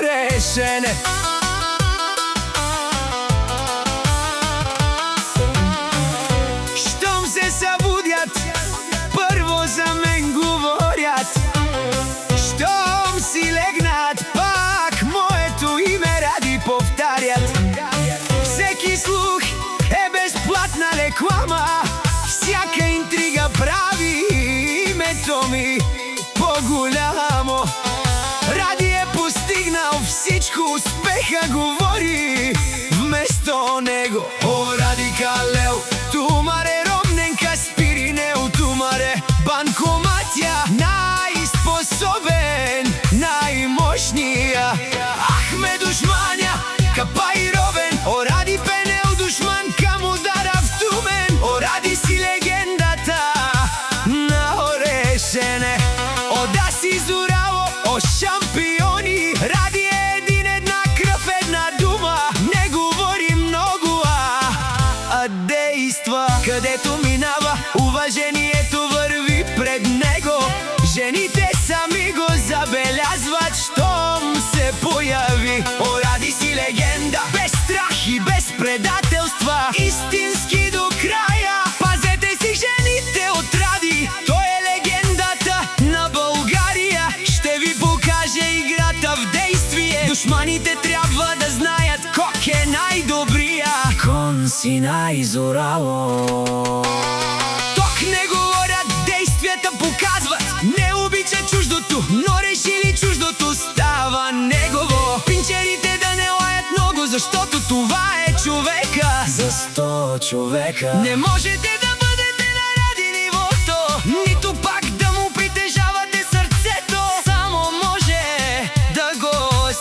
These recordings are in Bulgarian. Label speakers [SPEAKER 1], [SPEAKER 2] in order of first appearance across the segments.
[SPEAKER 1] решене. Щом се събудят, първо за мен говорят. Щом си легнат, пак моето име ради повтарят. Всеки слух е безплатна реклама, всяка интрига прави името ми по-голямо. Ради е постигнал всичко, успеха говори вместо него. О, радикалел, tu mare Romnenka Spirineu, tu mare банкоматия, най-способен, най-мощния. Ахме душманя, капай ровен, оради пенел душман, кам удара в тумен. Оради си легендата на Орешене. Ода си зорало, о шампиони, ради един, една кръв, една дума. Не говори много, а действа. Където минава, уважението върви пред него. Жените сами го забелязват, щом се появи. Оради си легенда, без страх и без предателства, истински до края. Пазете си жените от Ради, той е легендата на България. Ще ви покаже играта в действие. Душманите трябва да знаят кой е най-добрия. Кон си най-зорало. Ток не говорят, действията показват. Не обича чуждото, но решили чуждото става негово. Пинчерите да не лаят много, защото това е човека. За 100 човека не можете да бъдете на Ради нивото, нито пак да му притежавате сърцето. Само може да го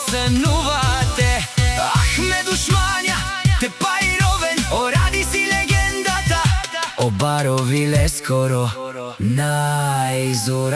[SPEAKER 1] сънувате. Ахме душманя, тепай ровен, оради си легендата. Обаровиле скоро най-зорало.